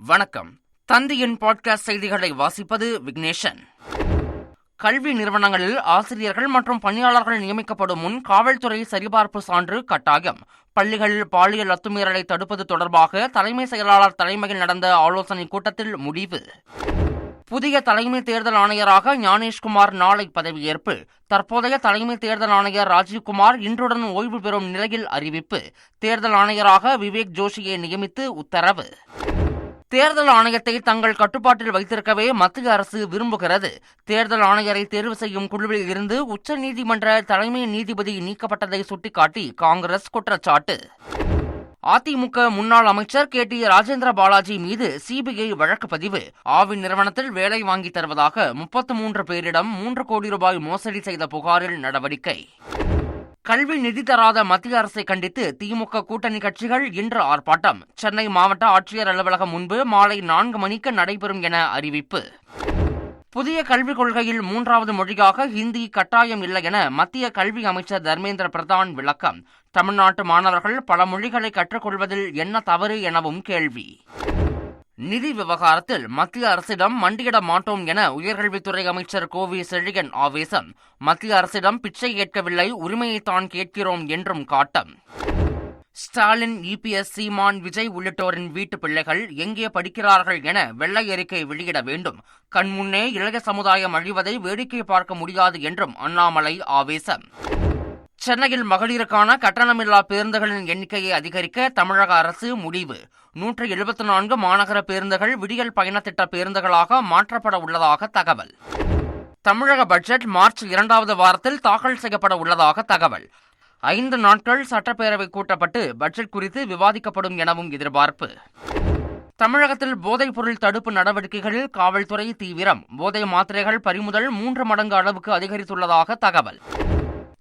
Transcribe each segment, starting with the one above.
வணக்கம். தந்தியின் பாட்காஸ்ட் செய்திகளை வாசிப்பது விக்னேஷன். கல்வி நிறுவனங்களில் ஆசிரியர்கள் மற்றும் பணியாளர்கள் நியமிக்கப்படும் முன் காவல்துறை சரிபார்ப்பு சான்று கட்டாயம். பள்ளிகளில் பாலியல் அத்துமீறலை தடுப்பது தொடர்பாக தலைமை செயலாளர் தலைமையில் நடந்த ஆலோசனைக் கூட்டத்தில் முடிவு. புதிய தலைமை தேர்தல் ஆணையராக ஞானேஷ்குமார் நாளை பதவியேற்பு. தற்போதைய தலைமை தேர்தல் ஆணையர் ராஜீவ்குமார் இன்றுடன் ஓய்வு பெறும் நிலையில் அறிவிப்பு. தேர்தல் ஆணையராக விவேக் ஜோஷியை நியமித்து உத்தரவு. தேர்தல் ஆணையத்தை தங்கள் கட்டுப்பாட்டில் வைத்திருக்கவே மத்திய அரசு விரும்புகிறது. தேர்தல் ஆணையரை தேர்வு செய்யும் குழுவில் இருந்து உச்சநீதிமன்ற தலைமை நீதிபதி நீக்கப்பட்டதை சுட்டிக்காட்டி காங்கிரஸ் குற்றச்சாட்டு. அதிமுக முன்னாள் அமைச்சர் KT ராஜேந்திர பாலாஜி மீது CBI வழக்கு பதிவு. ஆவின் நிறுவனத்தில் வேலை வாங்கி தருவதாக 33 பேரிடம் 3 கோடி ரூபாய் மோசடி செய்த புகாரில் நடவடிக்கை. கல்வி நிதி தராத மத்திய அரசை கண்டித்து திமுக கூட்டணி கட்சிகள் இன்று ஆர்ப்பாட்டம். சென்னை மாவட்ட ஆட்சியர் அலுவலகம் முன்பு மாலை 4 மணிக்கு நடைபெறும் என அறிவிப்பு. புதிய கல்விக் கொள்கையில் 3வது மொழியாக ஹிந்தி கட்டாயம் இல்லை என மத்திய கல்வி அமைச்சர் தர்மேந்திர பிரதான் விளக்கம். தமிழ்நாட்டு மாணவர்கள் பல மொழிகளை கற்றுக்கொள்வதில் என்ன தவறு எனவும் கேள்வி. நிதி விவகாரத்தில் மத்திய அரசிடம் மண்டியிட மாட்டோம் என உயர்கல்வித்துறை அமைச்சர் கோவி செழியன் ஆவேசம். மத்திய அரசிடம் பிச்சை கேட்கவில்லை, உரிமையைத்தான் கேட்கிறோம் என்றும் காட்டம். ஸ்டாலின், EPS, சீமான், விஜய் உள்ளிட்டோரின் வீட்டு பிள்ளைகள் எங்கே படிக்கிறார்கள் என வெள்ளை அறிக்கை வெளியிட வேண்டும். கண்முன்னே இளைய சமுதாயம் அழிவதை வேடிக்கை பார்க்க முடியாது என்றும் அண்ணாமலை ஆவேசம். சென்னையில் மகளிருக்கான கட்டணமில்லா பேருந்துகளின் எண்ணிக்கையை அதிகரிக்க தமிழக அரசு முடிவு. 174 மாநகர பேருந்துகள் விடியல் பயணத்திட்ட பேருந்துகளாக மாற்றப்பட உள்ளதாக தகவல். தமிழக பட்ஜெட் மார்ச் 2வது வாரத்தில் தாக்கல் செய்யப்பட உள்ளதாக தகவல். 5 நாட்கள் சட்டப்பேரவை கூட்டப்பட்டு பட்ஜெட் குறித்து விவாதிக்கப்படும் எனவும் எதிர்பார்ப்பு. தமிழகத்தில் போதைப் பொருள் தடுப்பு நடவடிக்கைகளில் காவல்துறை தீவிரம். போதை மாத்திரைகள் பறிமுதல் 3 மடங்கு அளவுக்கு அதிகரித்துள்ளதாக தகவல்.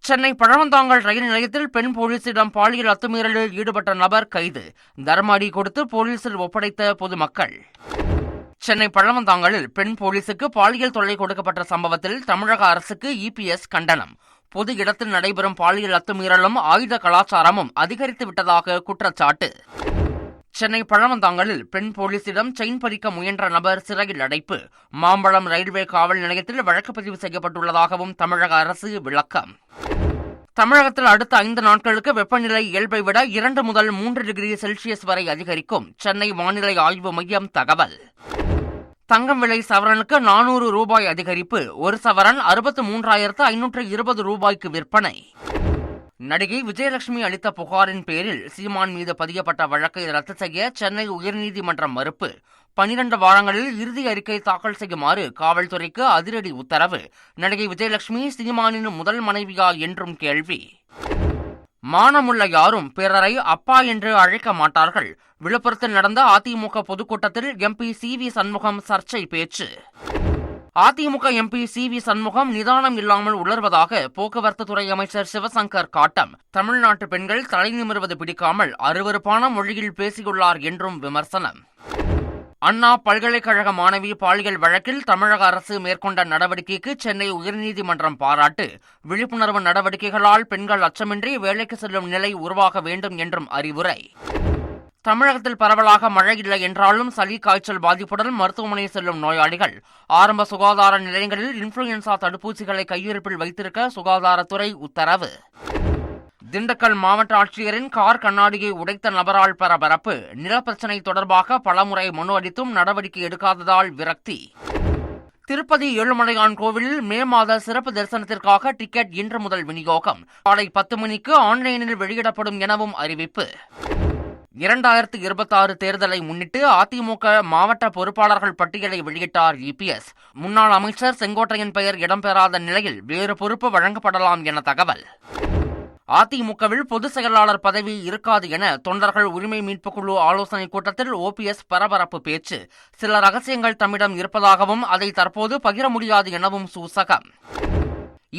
சென்னை பழவந்தாங்கல் ரயில் நிலையத்தில் பெண் போலீசிடம் பாலியல் அத்துமீறலில் ஈடுபட்ட நபர் கைது. தர்மஅடி கொடுத்து போலீசில் ஒப்படைத்த பொதுமக்கள். சென்னை பழவந்தாங்கலில் பெண் போலீசுக்கு பாலியல் தொல்லை கொடுக்கப்பட்ட சம்பவத்தில் தமிழக அரசுக்கு EPS கண்டனம். பொது இடத்தில் நடைபெறும் பாலியல் அத்துமீறலும் ஆயுத கலாச்சாரமும் அதிகரித்து விட்டதாக குற்றச்சாட்டு. சென்னை பழவந்தாங்கலில் பெண் போலீசிடம் செயின் பறிக்க முயன்ற நபர் சிறையில் அடைப்பு. மாம்பழம் ரயில்வே காவல் நிலையத்தில் வழக்கு பதிவு செய்யப்பட்டுள்ளதாகவும் தமிழக அரசு விளக்கம். தமிழகத்தில் அடுத்த 5 நாட்களுக்கு வெப்பநிலை இயல்பை விட 2 முதல் 3 டிகிரி செல்சியஸ் வரை அதிகரிக்கும். சென்னை வானிலை ஆய்வு மையம் தகவல். தங்கம் விலை சவரனுக்கு 400 ரூபாய் அதிகரிப்பு. ஒரு சவரன் 63,520 ரூபாய்க்கு விற்பனை. நடிகை விஜயலட்சுமி அளித்த புகாரின் பேரில் சீமான் மீது பதியப்பட்ட வழக்கை ரத்து செய்ய சென்னை உயர்நீதிமன்றம் மறுப்பு. 12 வாரங்களில் இறுதி அறிக்கை தாக்கல் செய்யுமாறு காவல்துறைக்கு அதிரடி உத்தரவு. நடிகை விஜயலட்சுமி சீமானின் முதல் மனைவியா என்றும் கேள்வி. மானமுள்ள யாரும் பிறரை அப்பா என்று அழைக்க மாட்டார்கள். விழுப்புரத்தில் நடந்த அதிமுக பொதுக்கூட்டத்தில் MP CV சண்முகம் சர்ச்சை பேச்சு. அதிமுக MP CV சண்முகம் நிதானம் இல்லாமல் உளர்வதாக போக்குவரத்து துறை அமைச்சர் சிவசங்கர் காட்டம். தமிழ்நாட்டு பெண்கள் தலை நிமிர்வது பிடிக்காமல் அருவருப்பான மொழியில் பேசியுள்ளார் என்றும் விமர்சனம். அண்ணா பல்கலைக்கழக மாணவி பாலியல் வழக்கில் தமிழக அரசு மேற்கொண்ட நடவடிக்கைக்கு சென்னை உயர்நீதிமன்றம் பாராட்டு. விழிப்புணர்வு நடவடிக்கைகளால் பெண்கள் அச்சமின்றி வேலைக்கு செல்லும் நிலை உருவாக வேண்டும் என்றும் அறிவுரை. தமிழகத்தில் பரவலாக மழை இல்லை என்றாலும் சளி காய்ச்சல் பாதிப்புடன் மருத்துவமனை செல்லும் நோயாளிகள். ஆரம்ப சுகாதார நிலையங்களில் இன்ஃபுளுயன்சா தடுப்பூசிகளை கையிருப்பில் வைத்திருக்க சுகாதாரத்துறை உத்தரவு. திண்டுக்கல் மாவட்ட ஆட்சியரின் கார் கண்ணாடியை உடைத்த நபரால் பரபரப்பு. நிலப்பிரச்சினை தொடர்பாக பலமுறை மனு அளித்தும் நடவடிக்கை எடுக்காததால் விரக்தி. திருப்பதி ஏழுமலையான் கோவிலில் மே மாத சிறப்பு தரிசனத்திற்காக டிக்கெட் இன்று முதல் விநியோகம். காலை 10 மணிக்கு ஆன்லைனில் வெளியிடப்படும் எனவும் அறிவிப்பு. 2026 தேர்தலை முன்னிட்டு அதிமுக மாவட்ட பொறுப்பாளர்கள் பட்டியலை வெளியிட்டார் EPS. முன்னாள் அமைச்சர் செங்கோட்டையன் பெயர் இடம்பெறாத நிலையில் வேறு பொறுப்பு வழங்கப்படலாம் என தகவல். அதிமுகவில் பொதுச் செயலாளர் பதவி இருக்காது என தொண்டர்கள் உரிமை மீட்புக் குழு ஆலோசனைக் கூட்டத்தில் OPS பரபரப்பு பேச்சு. சில ரகசியங்கள் தம்மிடம் இருப்பதாகவும் அதை தற்போது பகிர முடியாது எனவும் சூசகம்.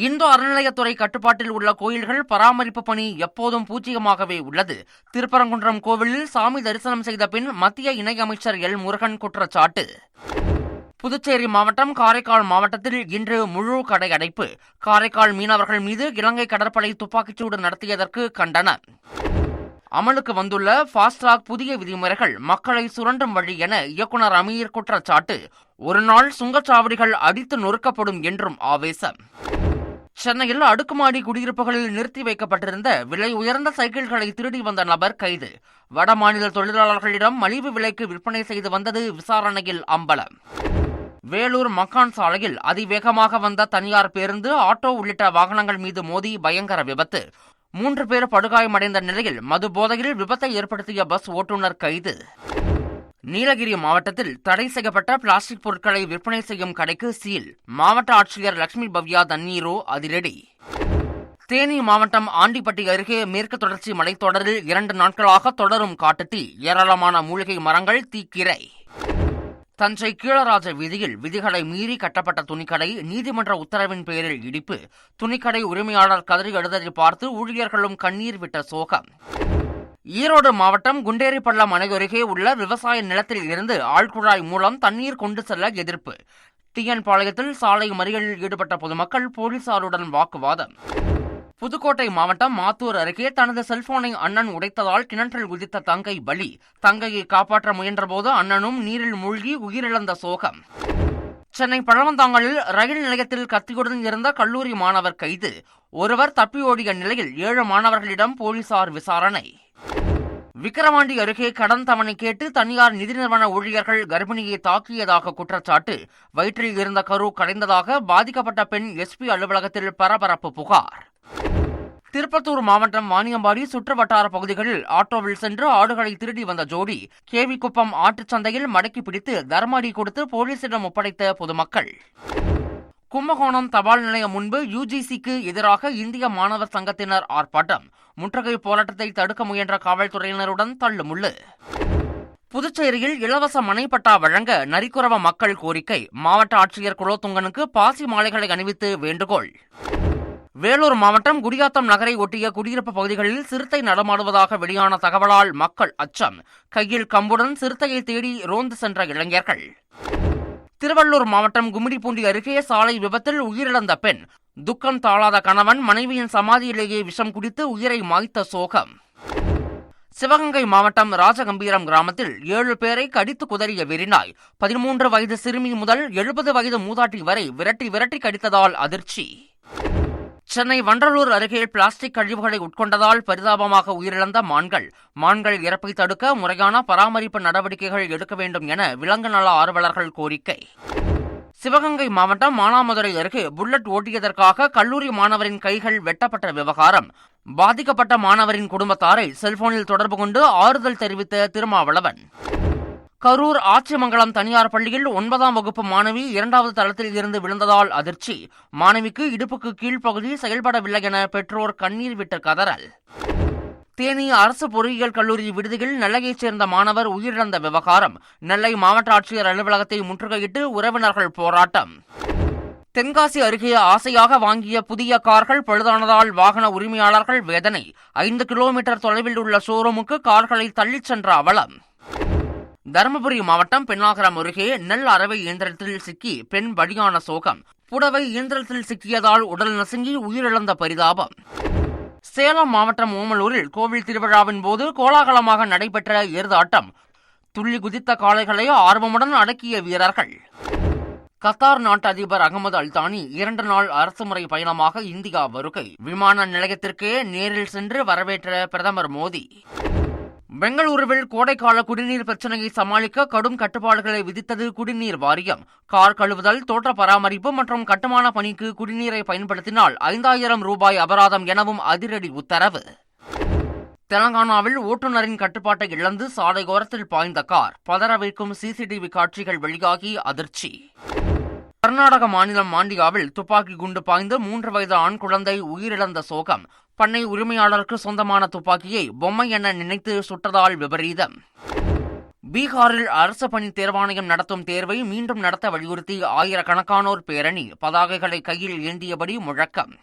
இந்து அறநிலையத்துறை கட்டுப்பாட்டில் உள்ள கோயில்கள் பராமரிப்பு பணி எப்போதும் பூஜ்ஜியமாகவே உள்ளது. திருப்பரங்குன்றம் கோவிலில் சாமி தரிசனம் செய்த பின் மத்திய இணையமைச்சர் L. முருகன் குற்றச்சாட்டு. புதுச்சேரி மாவட்டம் காரைக்கால் மாவட்டத்தில் இன்று முழு கடை அடைப்பு. காரைக்கால் மீனவர்கள் மீது இலங்கை கடற்படை துப்பாக்கிச்சூடு நடத்தியதற்கு கண்டனம். அமலுக்கு வந்துள்ள ஃபாஸ்டாக் புதிய விதிமுறைகள் மக்களை சுரண்டும் வழி என இயக்குநர் அமீர் குற்றச்சாட்டு. ஒரு நாள் சுங்கச்சாவடிகள் அடித்து நொறுக்கப்படும் என்றும் ஆவேசம். சென்னையில் அடுக்குமாடி குடியிருப்புகளில் நிறுத்தி வைக்கப்பட்டிருந்த விலை உயர்ந்த சைக்கிள்களை திருடி வந்த நபர் கைது. வடமாநில தொழிலாளர்களிடம் மலிவு விலைக்கு விற்பனை செய்து வந்தது விசாரணையில் அம்பலம். வேலூர் மக்கான் சாலையில் அதிவேகமாக வந்த தனியார் பேருந்து, ஆட்டோ உள்ளிட்ட வாகனங்கள் மீது மோதி பயங்கர விபத்து. 3 பேர் படுகாயமடைந்த நிலையில் மது போதையில் விபத்தை ஏற்படுத்திய பஸ் ஓட்டுநர் கைது. நீலகிரி மாவட்டத்தில் தடை செய்யப்பட்ட பிளாஸ்டிக் பொருட்களை விற்பனை செய்யும் கடைக்கு சீல். மாவட்ட ஆட்சியர் லட்சுமி பவ்யா தண்ணீரோ அதிரடி. தேனி மாவட்டம் ஆண்டிப்பட்டி அருகே மேற்கு தொடர்ச்சி மலைத்தொடரில் 2 நாட்களாக தொடரும் காட்டுத்தீ. ஏராளமான மூலிகை மரங்கள் தீக்கிரை. தஞ்சை கீழராஜ வீதியில் விதிகளை மீறி கட்டப்பட்ட துணிக்கடை நீதிமன்ற உத்தரவின் பேரில் இடிப்பு. துணிக்கடை உரிமையாளர் கதறி எழுததை பார்த்து ஊழியர்களும் கண்ணீர் விட்ட சோகம். ஈரோடு மாவட்டம் குண்டேரிப்பள்ளம் அணை அருகே உள்ள விவசாய நிலத்தில் இருந்து ஆழ்குழாய் மூலம் தண்ணீர் கொண்டு செல்ல எதிர்ப்பு. டிஎன் பாளையத்தில் சாலை மறியலில் ஈடுபட்ட பொதுமக்கள் போலீசாருடன் வாக்குவாதம். புதுக்கோட்டை மாவட்டம் மாத்தூர் அருகே தனது செல்போனை அண்ணன் உடைத்ததால் கிணற்றில் குதித்த தங்கை பலி. தங்கையை காப்பாற்ற முயன்றபோது அண்ணனும் நீரில் மூழ்கி உயிரிழந்த சோகம். சென்னை பழவந்தாங்கலில் ரயில் நிலையத்தில் கத்தியுடன் இருந்த கல்லூரி மாணவர் கைது. ஒருவர் தப்பி ஓடிய நிலையில் 7 மாணவர்களிடம் போலீசார் விசாரணை. விக்கிரவாண்டி அருகே கடன் தவணை கேட்டு தனியார் நிதி நிறுவன ஊழியர்கள் கர்ப்பிணியை தாக்கியதாக குற்றச்சாட்டு. வயிற்றில் இருந்த கரு கலைந்ததாக பாதிக்கப்பட்ட பெண் எஸ்பி அலுவலகத்தில் பரபரப்பு புகார். திருப்பத்தூர் மாவட்டம் வாணியம்பாடி சுற்று வட்டார பகுதிகளில் ஆட்டோவில் சென்று ஆடுகளை திருடி வந்த ஜோடி கேவிக்குப்பம் ஆட்டுச்சந்தையில் மடக்கி பிடித்து தர்மஅடி கொடுத்து போலீசிடம் ஒப்படைத்த பொதுமக்கள். கும்பகோணம் தபால் நிலையம் முன்பு யுஜிசிக்கு எதிராக இந்திய மாணவர் சங்கத்தினர் ஆர்ப்பாட்டம். முற்றுகை போராட்டத்தை தடுக்க முயன்ற காவல்துறையினருடன் தள்ளுமுள்ளு. புதுச்சேரியில் இலவச மனைப்பட்டா வழங்க நரிக்குறவ மக்கள் கோரிக்கை. மாவட்ட ஆட்சியர் குலோத்துங்கனுக்கு பாசி மாலைகளை அணிவித்து வேண்டுகோள். வேலூர் மாவட்டம் குடியாத்தம் நகரை ஒட்டிய குடியிருப்பு பகுதிகளில் சிறுத்தை நடமாடுவதாக வெளியான தகவலால் மக்கள் அச்சம். கையில் கம்புடன் சிறுத்தையை தேடி ரோந்து சென்ற இளைஞர்கள். திருவள்ளூர் மாவட்டம் கும்மிடிப்பூண்டி அருகே சாலை விபத்தில் உயிரிழந்த பெண். துக்கம் தாளாத கணவன் மனைவியின் சமாதியிலேயே விஷம் குடித்து உயிரை மாய்த்த சோகம். சிவகங்கை மாவட்டம் ராஜகம்பீரம் கிராமத்தில் 7 பேரை கடித்து குதறிய வெறிநாய். 13 வயது சிறுமி முதல் 70 வயது மூதாட்டி வரை விரட்டி கடித்ததால் அதிர்ச்சி. சென்னை வண்டலூர் அருகே பிளாஸ்டிக் கழிவுகளை உட்கொண்டதால் பரிதாபமாக உயிரிழந்த மான்கள் இறப்பை தடுக்க முறையான பராமரிப்பு நடவடிக்கைகள் எடுக்க வேண்டும் என விலங்கு நல ஆர்வலர்கள் கோரிக்கை. சிவகங்கை மாவட்டம் மானாமதுரை அருகே புல்லட் ஓட்டியதற்காக கல்லூரி மாணவரின் கைகள் வெட்டப்பட்ட விவகாரம். பாதிக்கப்பட்ட மாணவரின் குடும்பத்தாரை செல்போனில் தொடர்பு கொண்டு ஆறுதல் தெரிவித்த திருமாவளவன். கரூர் ஆச்சிமங்கலம் தனியார் பள்ளியில் 9ஆம் வகுப்பு மாணவி 2வது தளத்தில் இருந்து விழுந்ததால் அதிர்ச்சி. மாணவிக்கு இடுப்புக்கு கீழ்ப்பகுதி செயல்படவில்லை என பெற்றோர் கண்ணீர் விட்டு கதறல். தேனி அரசு பொறியியல் கல்லூரி விடுதியில் நெல்லையைச் சேர்ந்த மாணவர் உயிரிழந்த விவகாரம். நெல்லை மாவட்ட ஆட்சியர் அலுவலகத்தை முற்றுகையிட்டு உறவினர்கள் போராட்டம். தென்காசி அருகே ஆசையாக வாங்கிய புதிய கார்கள் பழுதானதால் வாகன உரிமையாளர்கள் வேதனை. 5 கிலோமீட்டர் தொலைவில் உள்ள ஷோரூமுக்கு கார்களை தள்ளிச் சென்ற அவலம். தருமபுரி மாவட்டம் பெண்ணாகரம் அருகே நெல் அரவை இயந்திரத்தில் சிக்கி பெண் பலியான சோகம். புடவை இயந்திரத்தில் சிக்கியதால் உடல் நசுங்கி உயிரிழந்த பரிதாபம். சேலம் மாவட்டம் ஓமலூரில் கோவில் திருவிழாவின் போது கோலாகலமாக நடைபெற்ற எருதாட்டம். துள்ளி குதித்த காளைகளை ஆர்வமுடன் அடக்கிய வீரர்கள். கத்தார் நாட்டு அதிபர் அகமது அல்தானி 2 நாள் அரசுமுறை பயணமாக இந்தியா வருகை. விமான நிலையத்திற்கே நேரில் சென்று வரவேற்ற பிரதமர் மோடி. பெங்களூருவில் கோடைக்கால குடிநீர் பிரச்சினையை சமாளிக்க கடும் கட்டுப்பாடுகளை விதித்தது குடிநீர் வாரியம். கார் கழுவுதல், தோட்ட பராமரிப்பு மற்றும் கட்டுமான பணிக்கு குடிநீரை பயன்படுத்தினால் 5000 ரூபாய் அபராதம் எனவும் அதிரடி உத்தரவு. தெலங்கானாவில் ஓட்டுநரின் கட்டுப்பாட்டை இழந்து சாலையோரத்தில் பாய்ந்த கார். பதற வைக்கும் சிசிடிவி காட்சிகள் வெளியாகி அதிர்ச்சி. கர்நாடக மாநிலம் மாண்டியாவில் துப்பாக்கி குண்டு பாய்ந்து 3 வயது ஆண் குழந்தை உயிரிழந்த சோகம். பண்ணை உரிமையாளருக்கு சொந்தமான துப்பாக்கியை பொம்மை என நினைத்து சுட்டதால் விபரீதம். பீகாரில் அரசு பணி தேர்வாணையம் நடத்தும் தேர்வை மீண்டும் நடத்த வலியுறுத்தி ஆயிரக்கணக்கானோர் பேரணி. பதாகைகளை கையில் ஏந்தியபடி முழக்கம்.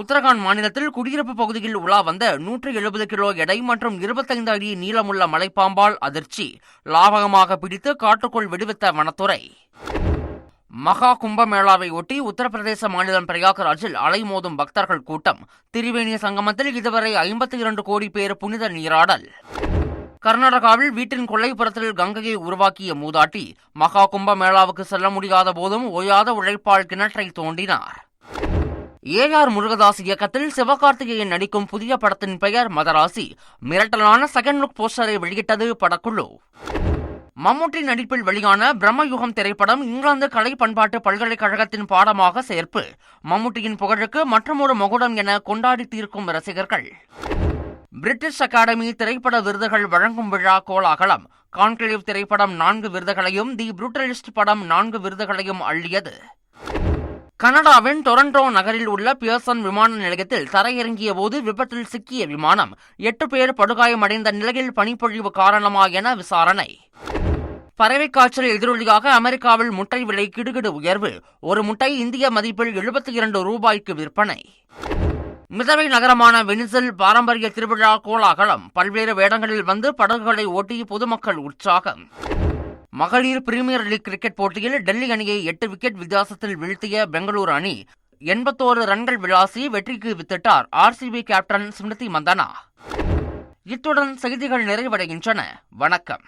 உத்தரகாண்ட் மாநிலத்தில் குடியிருப்பு பகுதியில் உலா வந்த 170 கிலோ எடை மற்றும் 25 அடி நீளமுள்ள மலைப்பாம்பால் அதிர்ச்சி. லாபகமாக பிடித்து காட்டுக்குள் விடுவித்த வனத்துறை. மகா கும்பமேளாவை ஒட்டி உத்தரப்பிரதேச மாநிலம் பிரயாகராஜில் அலைமோதும் பக்தர்கள் கூட்டம். திரிவேணி சங்கமத்தில் இதுவரை 52 கோடி பேர் புனித நீராடல். கர்நாடகாவில் வீட்டின் கொல்லைப்புறத்தில் கங்கையை உருவாக்கிய மூதாட்டி மகா கும்பமேளாவுக்கு செல்ல முடியாத போதும் ஓயாத உழைப்பால் கிணற்றை தோண்டினார். ஏஆர் முருகதாஸ் இயக்கத்தில் சிவகார்த்திகேயன் நடிக்கும் புதிய படத்தின் பெயர் மதராசி. மிரட்டலான செகண்ட் லுக் போஸ்டரை வெளியிட்டது படக்குழு. மம்முட்டி நடிப்பில் வெளியான பிரம்மயுகம் திரைப்படம் இங்கிலாந்து கலை பண்பாட்டு பல்கலைக்கழகத்தின் பாடமாக சேர்ப்பு. மம்முட்டியின் புகழுக்கு மற்றொரு மகுடம் என கொண்டாடி தீர்க்கும் ரசிகர்கள். பிரிட்டிஷ் அகாடமி திரைப்பட விருதுகள் வழங்கும் விழா கோலாகலம். கான்க்ளேவ் திரைப்படம் 4 விருதுகளையும், தி புரூட்டலிஸ்ட் படம் 4 விருதுகளையும் அள்ளியது. கனடாவின் டொரண்டோ நகரில் உள்ள பியர்சன் விமான நிலையத்தில் தரையிறங்கிய போது விபத்தில் சிக்கிய விமானம். 8 பேர் படுகாயமடைந்த நிலையில் பனிப்பொழிவு காரணமா என விசாரணை. பறவைக் காய்ச்சல் எதிரொலியாக அமெரிக்காவில் முட்டை விலை கிடுகிடு உயர்வு. ஒரு முட்டை இந்திய மதிப்பில் 72 ரூபாய்க்கு விற்பனை. மிதவை நகரமான வெனிஸில் பாரம்பரிய திருவிழா கோலாகலம். பல்வேறு வேடங்களில் வந்து படகுகளை ஓட்டி பொதுமக்கள் உற்சாகம். மகளிர் பிரீமியர் லீக் கிரிக்கெட் போட்டியில் டெல்லி அணியை 8 விக்கெட் வித்தியாசத்தில் வீழ்த்திய பெங்களூரு அணி 81 ரன்கள் விளாசி வெற்றிக்கு வித்திட்டார் ஆர்சிபி கேப்டன் ஸ்மிருதி மந்தனா. இத்துடன் செய்திகள் நிறைவடைகின்றன. வணக்கம்.